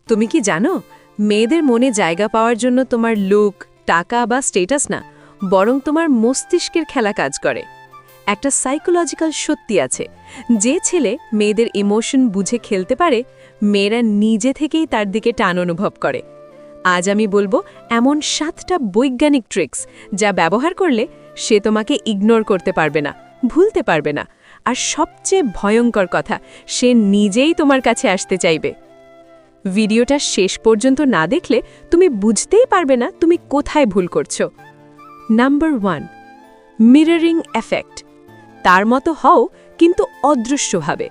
তুমি কি জানো মেয়েদের মনে জায়গা পাওয়ার জন্য তোমার লুক, টাকা বা স্টেটাস না, বরং তোমার মস্তিষ্কের খেলা কাজ করে। একটা সাইকোলজিক্যাল সত্যি আছে, যে ছেলে মেয়েদের ইমোশন বুঝে খেলতে পারে, মেয়েরা নিজে থেকেই তার দিকে টান অনুভব করে। আজ আমি বলবো এমন 7টা বৈজ্ঞানিক ট্রিক্স যা ব্যবহার করলে সে তোমাকে ইগনোর করতে পারবে না, ভুলতে পারবে না, আর সবচেয়ে ভয়ঙ্কর কথা, সে নিজেই তোমার কাছে আসতে চাইবে। ভিডিওটা শেষ পর্যন্ত না দেখলে তুমি বুঝতেই পারবে না তুমি কোথায় ভুল করছো। Number 1, mirroring effect. তার মতো হও কিন্তু অদৃশ্যভাবে।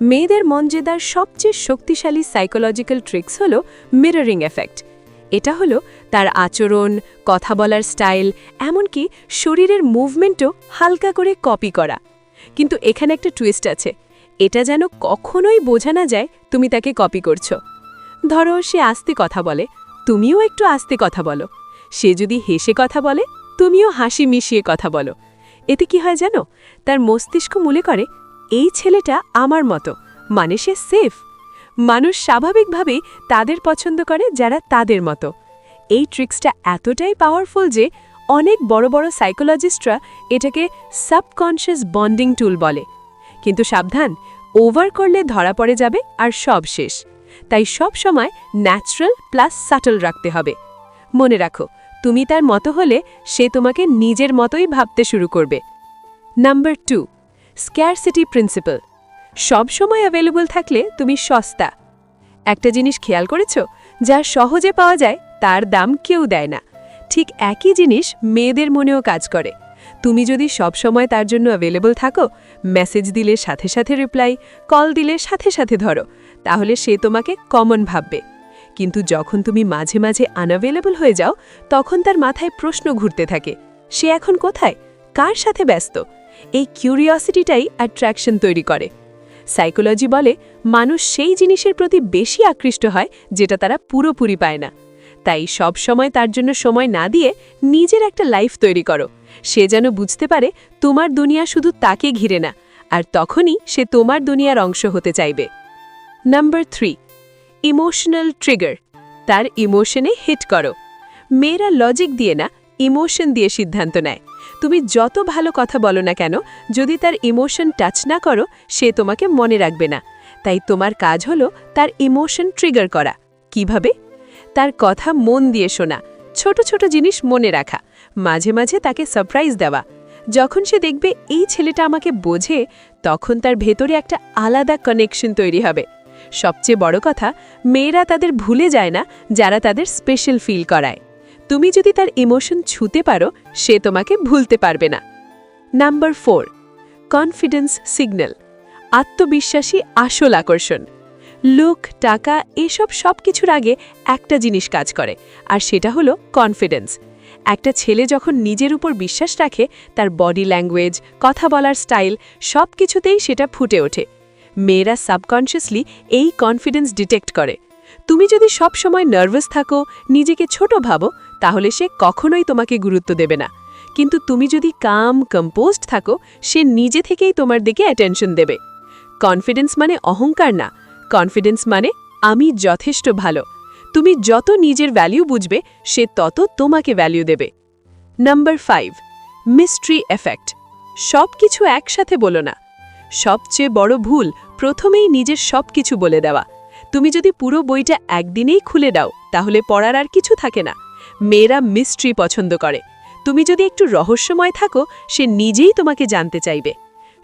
মেয়েদের মন জেতার সবচেয়ে শক্তিশালী সাইকোলজিক্যাল ট্রিক্স হলো মিররিং এফেক্ট। এটা হলো তার আচরণ, কথা বলার স্টাইল, এমনকি শরীরের মুভমেন্টও হালকা করে কপি করা। কিন্তু এখানে একটা টুইস্ট আছে, এটা যেন কখনোই বোঝা না যায় তুমি তাকে কপি করছো। ধরো সে আস্তে কথা বলে, তুমিও একটু আস্তে কথা বলো। সে যদি হেসে কথা বলে, তুমিও হাসি মিশিয়ে কথা বলো। এতে কি হয় জানো, তার মস্তিষ্ক মনে করে এই ছেলেটা আমার মতো, মানে সে সেফ। মানুষ স্বাভাবিকভাবেই তাদের পছন্দ করে যারা তাদের মতো। এই ট্রিক্সটা এতটাই পাওয়ারফুল যে অনেক বড় বড় সাইকোলজিস্টরা এটাকে সাবকনশিয়াস বন্ডিং টুল বলে। কিন্তু সাবধান, ওভার করলে ধরা পড়ে যাবে আর সব শেষ। তাই সব সময় ন্যাচারাল প্লাস সাটল রাখতে হবে। মনে রাখো, তুমি তার মতো হলে সে তোমাকে নিজের মতোই ভাবতে শুরু করবে। Number 2, scarcity principal. সব সময় অ্যাভেলেবল থাকলে তুমি সস্তা। একটা জিনিস খেয়াল করেছ, যা সহজে পাওয়া যায় তার দাম কেউ দেয় না। ঠিক একই জিনিস মেয়েদের মনেও কাজ করে। তুমি যদি সব সময় তার জন্য অ্যাভেলেবল থাকো, মেসেজ দিলে সাথে সাথে রিপ্লাই, কল দিলে সাথে সাথে ধরো, তাহলে সে তোমাকে কমন ভাববে। কিন্তু যখন তুমি মাঝে মাঝে আনঅ্যাভেলেবল হয়ে যাও, তখন তার মাথায় প্রশ্ন ঘুরতে থাকে, সে এখন কোথায়, কার সাথে ব্যস্ত। এই কিউরিওসিটিটাই অ্যাট্রাকশন তৈরি করে। সাইকোলজি বলে মানুষ সেই জিনিসের প্রতি বেশি আকৃষ্ট হয় যেটা তারা পুরোপুরি পায় না। তাই সব সময় তার জন্য সময় না দিয়ে নিজের একটা লাইফ তৈরি করো। সে যেন বুঝতে পারে তোমার দুনিয়া শুধু তাকে ঘিরে না, আর তখনই সে তোমার দুনিয়ার অংশ হতে চাইবে। Number 3, emotional trigger. তার ইমোশনে হিট করো। মেয়েরা লজিক দিয়ে না, ইমোশন দিয়ে সিদ্ধান্ত নেয়। তুমি যত ভালো কথা বলো না কেন, যদি তার ইমোশন টাচ না করো, সে তোমাকে মনে রাখবে না। তাই তোমার কাজ হলো তার ইমোশন ট্রিগার করা। কিভাবে? তার কথা মন দিয়ে শোনা, ছোট ছোট জিনিস মনে রাখা, মাঝে মাঝে তাকে সারপ্রাইজ দেওয়া। যখন সে দেখবে এই ছেলেটা আমাকে বোঝে, তখন তার ভেতরে একটা আলাদা কানেকশন তৈরি হবে। সবচেয়ে বড় কথা, মেয়েরা তাদের ভুলে যায় না যারা তাদের স্পেশাল ফিল করায়। তুমি যদি তার ইমোশন ছুঁতে পারো, সে তোমাকে ভুলতে পারবে না। Number 4, confidence signal. আত্মবিশ্বাসী আসল আকর্ষণ। লুক, টাকা, এসব সব কিছুর আগে একটা জিনিস কাজ করে, আর সেটা হলো কনফিডেন্স। একটা ছেলে যখন নিজের উপর বিশ্বাস রাখে, তার বডি ল্যাঙ্গুয়েজ, কথা বলার স্টাইল, সব কিছুতেই সেটা ফুটে ওঠে। মেয়েরা সাবকনশিয়াসলি এই কনফিডেন্স ডিটেক্ট করে। তুমি যদি সব সময় নার্ভাস থাকো, নিজেকে ছোট ভাবো, তাহলে সে কখনোই তোমাকে গুরুত্ব দেবে না। কিন্তু তুমি যদি কাম, কম্পোজড থাকো, সে নিজে থেকেই তোমার দিকে অ্যাটেনশন দেবে। কনফিডেন্স মানে অহংকার না, কনফিডেন্স মানে আমি যথেষ্ট ভালো। তুমি যত নিজের ভ্যালু বুঝবে, সে তত তোমাকে ভ্যালু দেবে। Number 5, mystery effect. সব কিছু একসাথে বলো না। সবচেয়ে বড় ভুল প্রথমেই নিজের সব কিছু বলে দেওয়া। তুমি যদি পুরো বইটা একদিনেই খুলে দাও, তাহলে পড়ার আর কিছু থাকে না। মেয়েরা মিস্ট্রি পছন্দ করে। তুমি যদি একটু রহস্যময় থাকো, সে নিজেই তোমাকে জানতে চাইবে।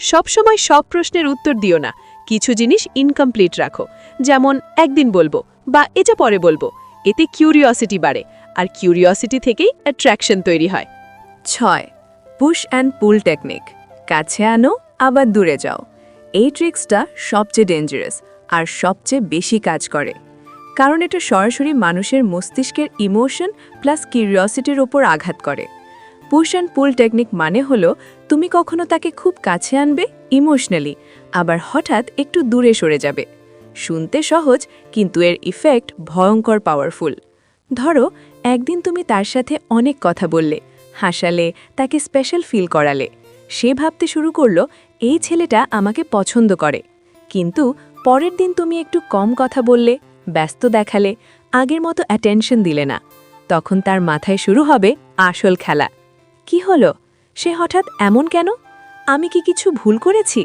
সবসময় সব প্রশ্নের উত্তর দিও না, কিছু জিনিস ইনকমপ্লিট রাখো, যেমন একদিন বলবো বা এটা পরে বলবো। এতে কিউরিওসিটি বাড়ে, আর কিউরিওসিটি থেকেই অ্যাট্রাকশন তৈরি হয়। 6, পুশ অ্যান্ড পুল টেকনিক। কাছে আনো আবার দূরে যাও। এই ট্রিক্সটা সবচেয়ে ডেঞ্জারাস আর সবচেয়ে বেশি কাজ করে, কারণ এটা সরাসরি মানুষের মস্তিষ্কের ইমোশন প্লাস কিউরিওসিটির ওপর আঘাত করে। পুশ অ্যান্ড পুল টেকনিক মানে হলো তুমি কখনো তাকে খুব কাছে আনবে ইমোশনালি, আবার হঠাৎ একটু দূরে সরে যাবে। শুনতে সহজ, কিন্তু এর ইফেক্ট ভয়ঙ্কর পাওয়ারফুল। ধরো একদিন তুমি তার সাথে অনেক কথা বললে, হাসালে, তাকে স্পেশাল ফিল করালে। সে ভাবতে শুরু করলো এই ছেলেটা আমাকে পছন্দ করে। কিন্তু পরের দিন তুমি একটু কম কথা বললে, ব্যস্ত দেখালে, আগের মতো অ্যাটেনশন দিলে না, তখন তার মাথায় শুরু হবে আসল খেলা। কি হলো? সে হঠাৎ এমন কেন? আমি কি কিছু ভুল করেছি?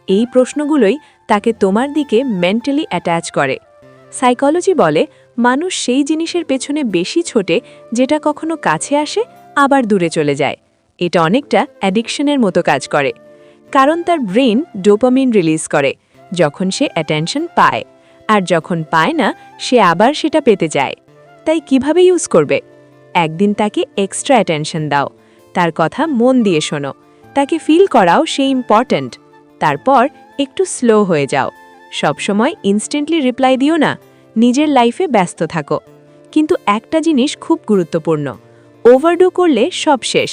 এই প্রশ্নগুলোই তাকে তোমার দিকে মেন্টালি অ্যাটাচ করে। সাইকোলজি বলে মানুষ সেই জিনিসের পেছনে বেশি ছোটে যেটা কখনো কাছে আসে আবার দূরে চলে যায়। এটা অনেকটা অ্যাডিকশনের মতো কাজ করে, কারণ তার ব্রেন ডোপামিন রিলিজ করে যখন সে অ্যাটেনশন পায়, আর যখন পায় না সে আবার সেটা পেতে যায়। তাই কিভাবে ইউজ করবে? একদিন তাকে এক্সট্রা অ্যাটেনশন দাও, তার কথা মন দিয়ে শোনো, তাকে ফিল করাও সে ইম্পর্ট্যান্ট। তারপর একটু স্লো হয়ে যাও। সবসময় ইনস্ট্যান্টলি রিপ্লাই দিও না, নিজের লাইফে ব্যস্ত থাকো। কিন্তু একটা জিনিস খুব গুরুত্বপূর্ণ, ওভারডু করলে সব শেষ।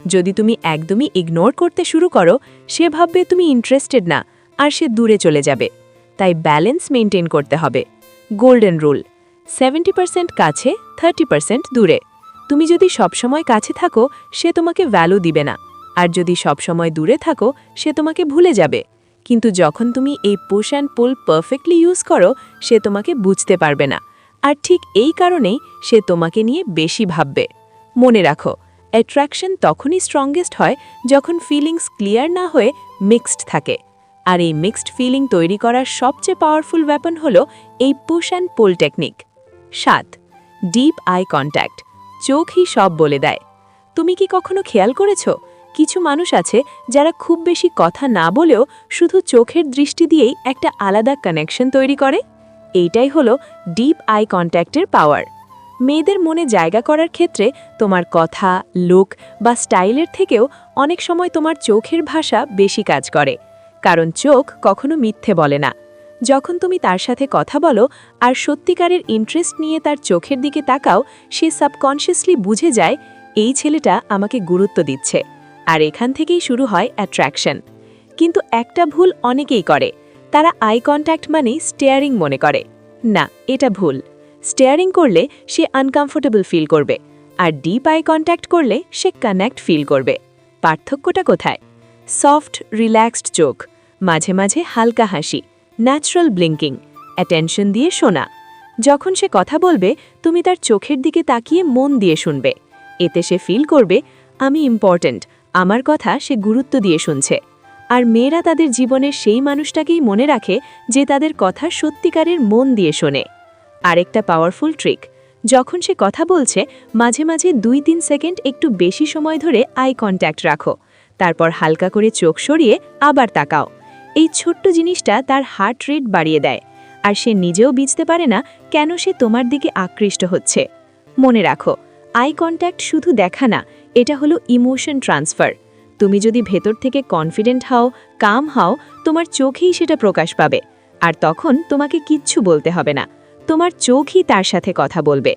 যদি তুমি একদমই ইগনোর করতে শুরু করো, সে ভাববে তুমি ইন্টারেস্টেড না, আর সে দূরে চলে যাবে। তাই ব্যালেন্স মেনটেন করতে হবে। গোল্ডেন রুল, 70% কাছে, 30% দূরে। তুমি যদি সবসময় কাছে থাকো, সে তোমাকে ভ্যালু দিবে না, আর যদি সবসময় দূরে থাকো, সে তোমাকে ভুলে যাবে। কিন্তু যখন তুমি এই push and pool perfectly use করো, সে তোমাকে বুঝতে পারবে না, আর ঠিক এই কারণেই সে তোমাকে নিয়ে বেশি ভাববে। মনে রাখো, অ্যাট্রাকশন তখনই স্ট্রংগেস্ট হয় যখন ফিলিংস ক্লিয়ার না হয়ে মিক্সড থাকে। আর এই মিক্সড ফিলিং তৈরি করার সবচেয়ে পাওয়ারফুল ওয়েপন হলো এই push and pull technique. 7. Deep eye contact, চোখই সব বলে দেয়। তুমি কি কখনো খেয়াল করেছো, কিছু মানুষ আছে যারা খুব বেশি কথা না বলেও শুধু চোখের দৃষ্টি দিয়েই একটা আলাদা কানেকশন তৈরি করে? এইটাই হলো ডিপ আই কন্ট্যাক্টের পাওয়ার। মেয়েদের মনে জায়গা করার ক্ষেত্রে তোমার কথা, লুক বা স্টাইলের থেকেও অনেক সময় তোমার চোখের ভাষা বেশি কাজ করে, কারণ চোখ কখনো মিথ্যে বলে না। যখন তুমি তার সাথে কথা বলো আর সত্যিকারের ইন্টারেস্ট নিয়ে তার চোখের দিকে তাকাও, সে সাবকনশিয়াসলি বুঝে যায় এই ছেলেটা আমাকে গুরুত্ব দিচ্ছে, আর এখান থেকেই শুরু হয় অ্যাট্রাকশন। কিন্তু একটা ভুল অনেকেই করে, তারা আই কন্ট্যাক্ট মানেই স্টেয়ারিং মনে করে। না, এটা ভুল। স্টেয়ারিং করলে সে আনকমফোর্টেবল ফিল করবে, আর ডিপ আই কন্ট্যাক্ট করলে সে কানেক্ট ফিল করবে। পার্থক্যটা কোথায়? সফট, রিল্যাক্সড চোখ, মাঝে মাঝে হালকা হাসি, ন্যাচারাল ব্লিঙ্কিং, অ্যাটেনশন দিয়ে শোনা। যখন সে কথা বলবে, তুমি তার চোখের দিকে তাকিয়ে মন দিয়ে শুনবে। এতে সে ফিল করবে আমি ইম্পর্ট্যান্ট, আমার কথা সে গুরুত্ব দিয়ে শুনছে। আর মেয়েরা তাদের জীবনের সেই মানুষটাকেই মনে রাখে যে তাদের কথা সত্যিকারের মন দিয়ে শোনে। আরেকটা পাওয়ারফুল ট্রিক, যখন সে কথা বলছে মাঝে মাঝে 2-3 সেকেন্ড একটু বেশি সময় ধরে আই কন্ট্যাক্ট রাখো, তারপর হালকা করে চোখ সরিয়ে আবার তাকাও। এই ছোট্ট জিনিসটা তার হার্ট রেট বাড়িয়ে দেয়, আর সে নিজেও বুঝতে পারে না কেন সে তোমার দিকে আকৃষ্ট হচ্ছে। মনে রাখো, আই কন্ট্যাক্ট শুধু দেখা না, এটা হলো ইমোশন ট্রান্সফার। তুমি যদি ভেতর থেকে কনফিডেন্ট হও, কাম হও, তোমার চোখেই সেটা প্রকাশ পাবে। আর তখন তোমাকে কিচ্ছু বলতে হবে না, তোমার চোখই তার সাথে কথা বলবে।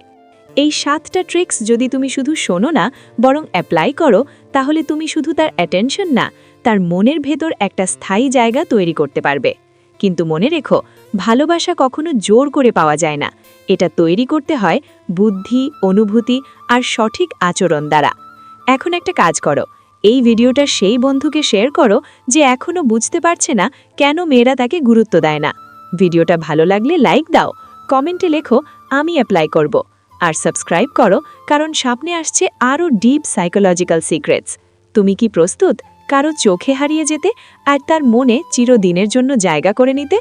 এই 7টা ট্রিক্স যদি তুমি শুধু শোনো না, বরং অ্যাপ্লাই করো, তাহলে তুমি শুধু তার অ্যাটেনশন না, তার মনের ভেতর একটা স্থায়ী জায়গা তৈরি করতে পারবে। কিন্তু মনে রেখো, ভালোবাসা কখনো জোর করে পাওয়া যায় না, এটা তৈরি করতে হয় বুদ্ধি, অনুভূতি আর সঠিক আচরণ দ্বারা। এখন একটা কাজ করো, এই ভিডিওটা সেই বন্ধুকে শেয়ার করো যে এখনও বুঝতে পারছে না কেন মেয়েরা তাকে গুরুত্ব দেয় না। ভিডিওটা ভালো লাগলে লাইক দাও, কমেন্টে লেখো আমি অ্যাপ্লাই করব, আর সাবস্ক্রাইব করো, কারণ সামনে আসছে আরও ডিপ সাইকোলজিক্যাল সিক্রেটস। তুমি কি প্রস্তুত কারো চোখে হারিয়ে যেতে আর তার মনে চিরদিনের জন্য জায়গা করে নিতে?